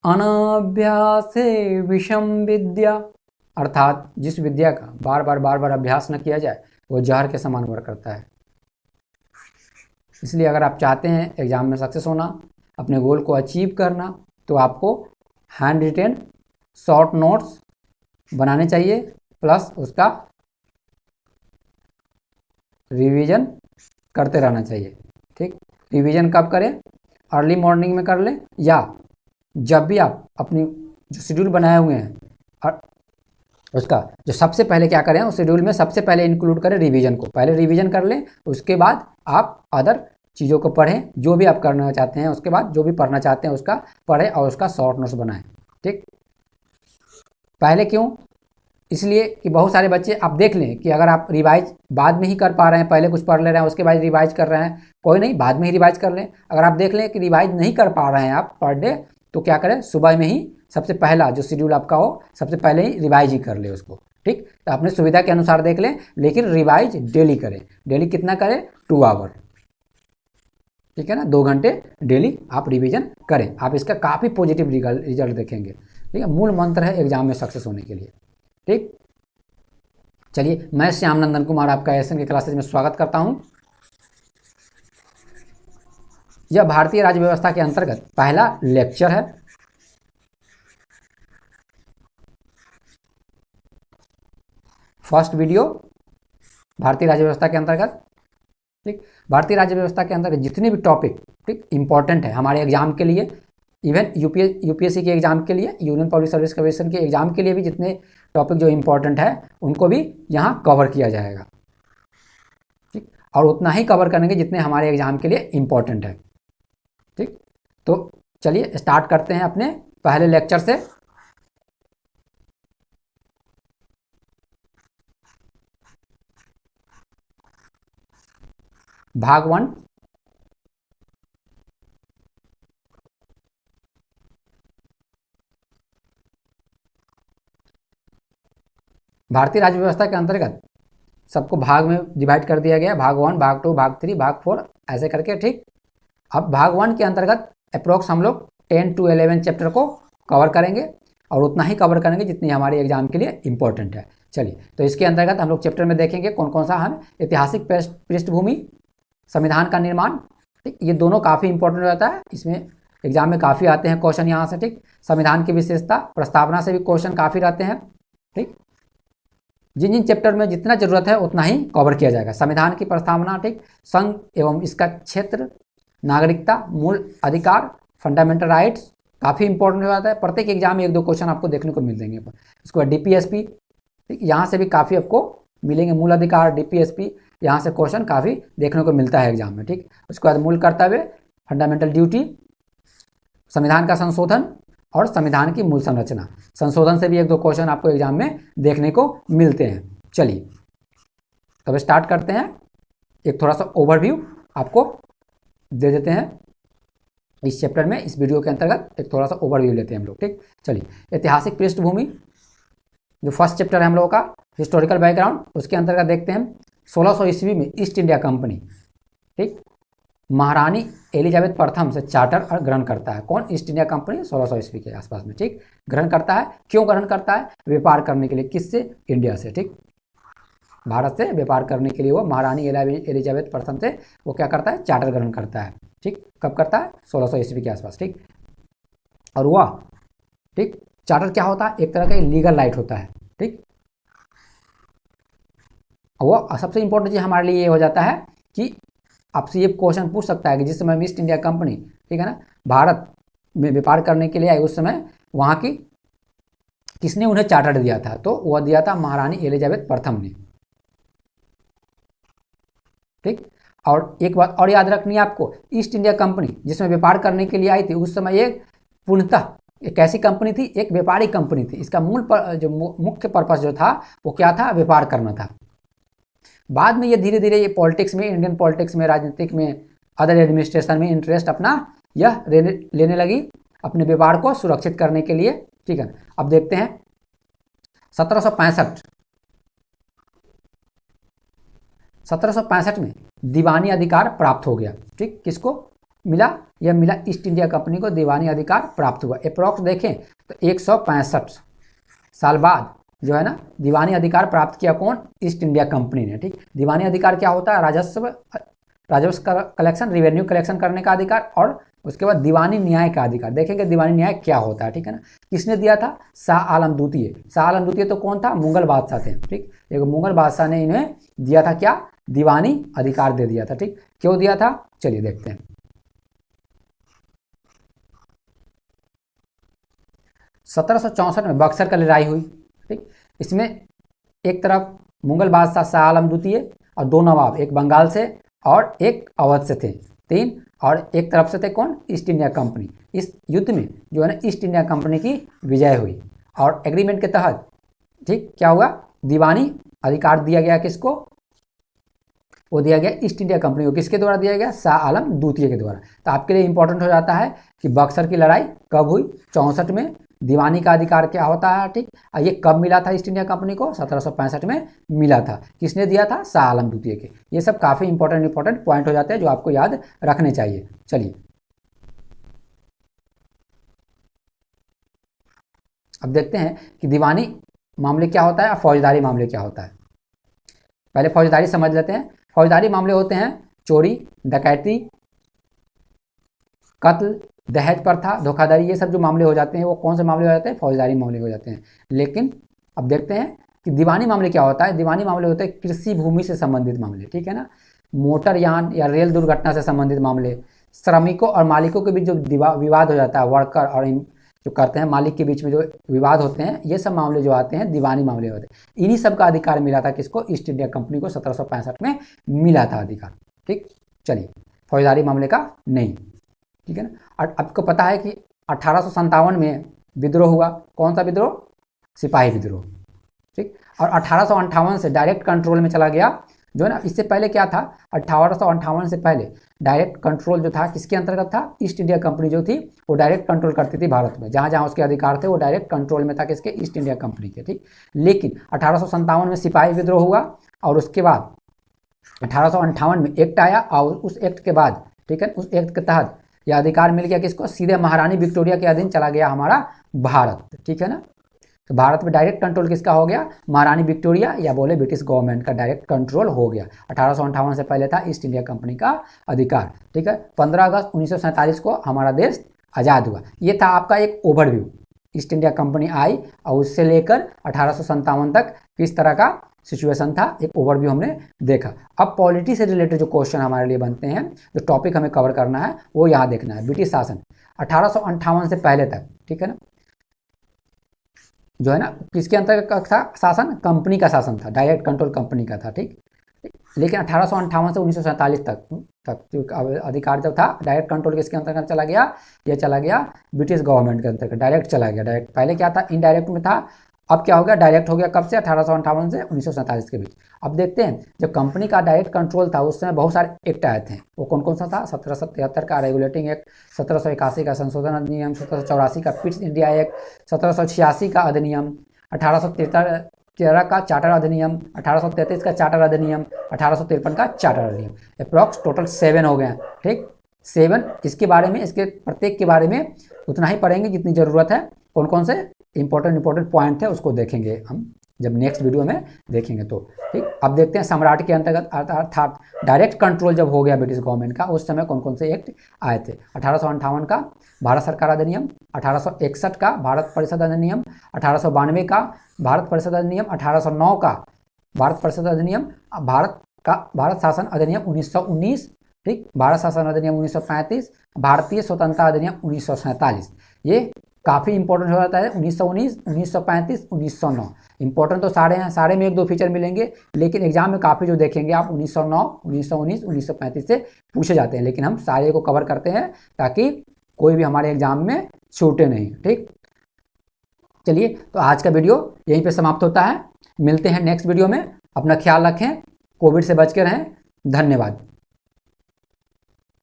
अनभ्यासे विषम विद्या, अर्थात जिस विद्या का बार बार अभ्यास न किया जाए वो जहर के समान वर्क करता है। इसलिए अगर आप चाहते हैं एग्जाम में सक्सेस होना, अपने गोल को अचीव करना, तो आपको हैंड रिटेन शॉर्ट नोट्स बनाने चाहिए, प्लस उसका रिवीजन करते रहना चाहिए। ठीक, रिवीजन कब करें? अर्ली मॉर्निंग में कर लें, या जब भी आप अपनी जो शेड्यूल बनाए हुए हैं और उसका जो सबसे पहले क्या करें, उस शेड्यूल में सबसे पहले इंक्लूड करें रिवीजन को। पहले रिवीजन कर लें, उसके बाद आप अदर चीज़ों को पढ़ें, जो भी आप करना चाहते हैं उसके बाद जो भी पढ़ना चाहते हैं उसका पढ़ें और उसका शॉर्ट नोट्स बनाएं। ठीक, पहले क्यों? इसलिए कि बहुत सारे बच्चे आप देख लें कि अगर आप रिवाइज बाद में ही कर पा रहे हैं, पहले कुछ पढ़ ले रहे हैं उसके बाद रिवाइज कर रहे हैं, कोई नहीं, बाद में ही रिवाइज कर लें। अगर आप देख लें कि रिवाइज नहीं कर पा रहे हैं आप पर डे, तो क्या करें, सुबह में ही सबसे पहला जो शेड्यूल आपका हो सबसे पहले ही रिवाइज ही कर ले उसको। ठीक, तो अपने सुविधा के अनुसार देख लें, लेकिन रिवाइज डेली करें। डेली कितना करें? 2 आवर, ठीक है ना, 2 घंटे डेली आप रिवीजन करें। आप इसका काफ़ी पॉजिटिव रिजल्ट देखेंगे। ठीक है, मूल मंत्र है एग्जाम में सक्सेस होने के लिए। ठीक, चलिए, मैं श्याम नंदन कुमार आपका एसएन के क्लासेज में स्वागत करता हूं। यह भारतीय राज्य व्यवस्था के अंतर्गत पहला लेक्चर है। फर्स्ट वीडियो भारतीय राज्य व्यवस्था के अंतर्गत। ठीक, भारतीय राज्य व्यवस्था के अंतर्गत जितने भी टॉपिक ठीक इंपॉर्टेंट है हमारे एग्जाम के लिए, इवन यूपीएससी के एग्जाम के लिए, यूनियन पब्लिक सर्विस कमीशन के एग्जाम के लिए भी जितने टॉपिक जो इंपॉर्टेंट है उनको भी यहाँ कवर किया जाएगा। ठीक, और उतना ही कवर करेंगे जितने हमारे एग्जाम के लिए इंपॉर्टेंट है। ठीक, तो चलिए स्टार्ट करते हैं अपने पहले लेक्चर से। भाग 1, भारतीय राज्य व्यवस्था के अंतर्गत सबको भाग में डिवाइड कर दिया गया, भाग 1, भाग 2, भाग 3, भाग 4 ऐसे करके। ठीक, अब भाग 1 के अंतर्गत अप्रोक्स हम लोग 10 to 11 चैप्टर को कवर करेंगे और उतना ही कवर करेंगे जितनी हमारे एग्जाम के लिए इंपॉर्टेंट है। चलिए, तो इसके अंतर्गत हम लोग चैप्टर में देखेंगे कौन कौन सा हम ऐतिहासिक पृष्ठभूमि, संविधान का निर्माण। ठीक, ये दोनों काफ़ी इंपॉर्टेंट हो जाता है, इसमें एग्जाम में काफ़ी आते हैं क्वेश्चन यहाँ से। ठीक, संविधान की विशेषता, प्रस्तावना से भी क्वेश्चन काफ़ी रहते हैं। ठीक, जिन जिन चैप्टर में जितना जरूरत है उतना ही कवर किया जाएगा। संविधान की प्रस्तावना, ठीक, संघ एवं इसका क्षेत्र, नागरिकता, मूल अधिकार, फंडामेंटल राइट्स काफ़ी इंपॉर्टेंट हो जाता है। प्रत्येक एग्जाम में 1-2 क्वेश्चन आपको देखने को मिल जाएंगे। इसके बाद डीपीएसपी, ठीक, यहाँ से भी काफ़ी आपको मिलेंगे। मूल अधिकार, डीपीएसपी, यहाँ से क्वेश्चन काफ़ी देखने को मिलता है एग्जाम में। ठीक, उसके बाद मूल कर्तव्य, फंडामेंटल ड्यूटी, संविधान का संशोधन और संविधान की मूल संरचना, संशोधन से भी 1-2 क्वेश्चन आपको एग्जाम में देखने को मिलते हैं। चलिए, तब स्टार्ट करते हैं। एक थोड़ा सा ओवरव्यू आपको दे देते हैं इस चैप्टर में, इस वीडियो के अंतर्गत एक थोड़ा सा ओवरव्यू लेते हैं हम लोग। ठीक, चलिए, ऐतिहासिक पृष्ठभूमि जो फर्स्ट चैप्टर है हम लोगों का, हिस्टोरिकल बैकग्राउंड, उसके अंतर्गत देखते हैं 1600 ईस्वी में ईस्ट इंडिया कंपनी, ठीक, महारानी एलिजाबेथ प्रथम से चार्टर ग्रहण करता है। कौन? ईस्ट इंडिया कंपनी 1600 ईस्वी के आसपास में। ठीक, ग्रहण करता है। क्यों ग्रहण करता है? व्यापार करने के लिए। किससे? इंडिया से। ठीक, भारत से व्यापार करने के लिए वो महारानी एलिजाबेथ प्रथम से वो क्या करता है? चार्टर ग्रहण करता है। ठीक, कब करता है? 1600 ईस्वी के आसपास। ठीक, और वह, ठीक, चार्टर क्या होता है? एक तरह का लीगल राइट होता है। ठीक, वो सबसे इंपॉर्टेंट चीज़ हमारे लिए ये हो जाता है कि आपसे ये क्वेश्चन पूछ सकता है कि जिस समय ईस्ट इंडिया कंपनी, ठीक है ना, भारत में व्यापार करने के लिए आई, उस समय वहाँ की किसने उन्हें चार्टर दिया था? तो वह दिया था महारानी एलिजाबेथ प्रथम ने। ठीक, और एक बात और याद रखनी है आपको, ईस्ट इंडिया कंपनी जिसमें व्यापार करने के लिए आई थी, उस समय एक पूर्णतः एक ऐसी कंपनी थी, एक व्यापारिक कंपनी थी। इसका जो मुख्य पर्पस जो था वो क्या था? व्यापार करना था। बाद में ये धीरे धीरे ये पॉलिटिक्स में, इंडियन पॉलिटिक्स में, राजनीतिक में, अदर एडमिनिस्ट्रेशन में इंटरेस्ट अपना यह लेने लगी, अपने व्यापार को सुरक्षित करने के लिए। ठीक है, अब देखते हैं 1765 में दीवानी अधिकार प्राप्त हो गया। ठीक, किसको? मिला? यह मिला ईस्ट इंडिया कंपनी को दीवानी अधिकार प्राप्त हुआ। अप्रॉक्स देखें तो 165 साल बाद जो है ना दीवानी अधिकार प्राप्त किया कौन? ईस्ट इंडिया कंपनी ने। ठीक, दीवानी अधिकार क्या होता है? राजस्व कलेक्शन, रिवेन्यू कलेक्शन करने का अधिकार, और उसके बाद दीवानी न्याय का अधिकार। देखेंगे दीवानी न्याय क्या होता है, ठीक है ना। किसने दिया था? शाह आलम द्वितीय। शाह आलम द्वितीय तो कौन था? मुगल बादशाह थे। ठीक, एक मुगल बादशाह ने इन्हें दिया था क्या? दीवानी अधिकार दे दिया था। ठीक, क्यों दिया था? चलिए देखते हैं। 1764 में बक्सर का लड़ाई हुई। ठीक, इसमें एक तरफ मुगल बादशाह शाह आलम द्वितीय और दो नवाब, एक बंगाल से और एक अवध से थे, 3, और एक तरफ से थे कौन? East India company. इस युद्ध में जो है ना ईस्ट इंडिया कंपनी की विजय हुई और एग्रीमेंट के तहत ठीक क्या हुआ? दीवानी अधिकार दिया गया किसको? वो दिया गया ईस्ट इंडिया कंपनी को। किसके द्वारा दिया गया? शाह आलम द्वितीय के द्वारा। तो आपके लिए इंपॉर्टेंट हो जाता है कि बक्सर की लड़ाई कब हुई? 64 में। दीवानी का अधिकार क्या होता है? ठीक, ये कब मिला था ईस्ट इंडिया कंपनी को? 1765 में मिला था। किसने दिया था? शाह आलम द्वितीय के। ये सब काफ़ी इंपॉर्टेंट पॉइंट हो जाते हैं जो आपको याद रखने चाहिए। चलिए अब देखते हैं कि दीवानी मामले क्या होता है और फौजदारी मामले क्या होता है। पहले फौजदारी समझ लेते हैं। फौजदारी मामले होते हैं चोरी, डकैती, कत्ल, दहेज प्रथा, धोखाधड़ी, ये सब जो मामले हो जाते हैं वो कौन से मामले हो जाते हैं? फौजदारी मामले हो जाते हैं। लेकिन अब देखते हैं कि दीवानी मामले क्या होता है। दीवानी मामले होते हैं कृषि भूमि से संबंधित मामले, ठीक है ना, मोटरयान या रेल दुर्घटना से संबंधित मामले, श्रमिकों और मालिकों के बीच जो विवाद हो जाता है, वर्कर और जो करते हैं मालिक के बीच में जो विवाद होते हैं, ये सब मामले जो आते हैं दीवानी मामले होते हैं। इन्हीं सब का अधिकार मिला था किसको? ईस्ट इंडिया कंपनी को 1765 में मिला था अधिकार। ठीक, चलिए फौजदारी मामले का नहीं, ठीक है ना। और आपको पता है कि 1857 में विद्रोह हुआ। कौन सा विद्रोह? सिपाही विद्रोह। ठीक, और 1858 से डायरेक्ट कंट्रोल में चला गया जो है ना। इससे पहले क्या था? 1858 से पहले डायरेक्ट कंट्रोल जो था किसके अंतर्गत था? ईस्ट इंडिया कंपनी जो थी वो डायरेक्ट कंट्रोल करती थी भारत में। जहाँ जहाँ उसके अधिकार थे वो डायरेक्ट कंट्रोल में था किसके? ईस्ट इंडिया कंपनी के। ठीक, लेकिन 1857 में सिपाही विद्रोह हुआ और उसके बाद 1858 में एक्ट आया और उस एक्ट के बाद, ठीक है, उस एक्ट के तहत यह अधिकार मिल गया किसको? सीधे महारानी विक्टोरिया के अधीन चला गया हमारा भारत, ठीक है ना। तो भारत में डायरेक्ट कंट्रोल किसका हो गया? महारानी विक्टोरिया या बोले ब्रिटिश गवर्नमेंट का डायरेक्ट कंट्रोल हो गया। 1858 से पहले था ईस्ट इंडिया कंपनी का अधिकार। ठीक है, 15 अगस्त 1947 को हमारा देश आज़ाद हुआ। ये था आपका एक ओवरव्यू। ईस्ट इंडिया कंपनी आई और उससे लेकर 1857 तक किस तरह का सिचुएशन था, एक ओवरव्यू हमने देखा। अब पॉलिटी से रिलेटेड जो क्वेश्चन हमारे लिए बनते हैं, जो टॉपिक हमें कवर करना है वो यहाँ देखना है। ब्रिटिश शासन 1858 से पहले तक, ठीक है ना, जो है ना किसके अंतर्गत था शासन? कंपनी का शासन था, डायरेक्ट कंट्रोल कंपनी का था। ठीक, लेकिन 1858 से 1947 तक जो अधिकार जब था डायरेक्ट कंट्रोल किसके अंतर्गत चला गया? ये चला गया ब्रिटिश गवर्नमेंट के अंतर्गत, डायरेक्ट चला गया। डायरेक्ट पहले क्या था? इनडायरेक्ट में था, अब क्या हो गया? डायरेक्ट हो गया। कब से? 1858 से 1947 के बीच। अब देखते हैं जब कंपनी का डायरेक्ट कंट्रोल था उस समय बहुत सारे एक्ट आए थे। वो कौन कौन सा था? 1773 का रेगुलेटिंग एक्ट, 1781 का संशोधन अधिनियम, 1784 का पिट्स इंडिया एक्ट, 1786 का अधिनियम, 1813 का चार्टर अधिनियम, 1833 का चार्टर अधिनियम, 1853 का चार्टर अधिनियम। अप्रॉक्स टोटल 7 हो गए। ठीक, 7। इसके बारे में, इसके प्रत्येक के बारे में उतना ही पढ़ेंगे जितनी ज़रूरत है। कौन कौन से इंपॉर्टेंट पॉइंट थे उसको देखेंगे हम जब नेक्स्ट वीडियो में देखेंगे तो। ठीक, अब देखते हैं सम्राट के अंतर्गत अर्थात डायरेक्ट कंट्रोल जब हो गया ब्रिटिश गवर्नमेंट का, उस समय कौन कौन से एक्ट आए थे। 1858 का भारत सरकार अधिनियम, 1861 का भारत परिषद अधिनियम, 1892 का भारत परिषद अधिनियम, 1809 का भारत परिषद अधिनियम, भारत शासन अधिनियम 1919, ठीक, भारत शासन अधिनियम 1935, भारतीय स्वतंत्रता अधिनियम 1947। ये काफ़ी इंपॉर्टेंट हो जाता है। 1919, 1935, 1909 इंपॉर्टेंट तो सारे हैं, सारे में 1-2 फीचर मिलेंगे, लेकिन एग्जाम में काफ़ी जो देखेंगे आप 1909, 1919, 1935 से पूछे जाते हैं। लेकिन हम सारे को कवर करते हैं ताकि कोई भी हमारे एग्जाम में छूटे नहीं। ठीक, चलिए तो आज का वीडियो यहीं पे समाप्त होता है। मिलते हैं नेक्स्ट वीडियो में। अपना ख्याल रखें, कोविड से बच के रहें। धन्यवाद।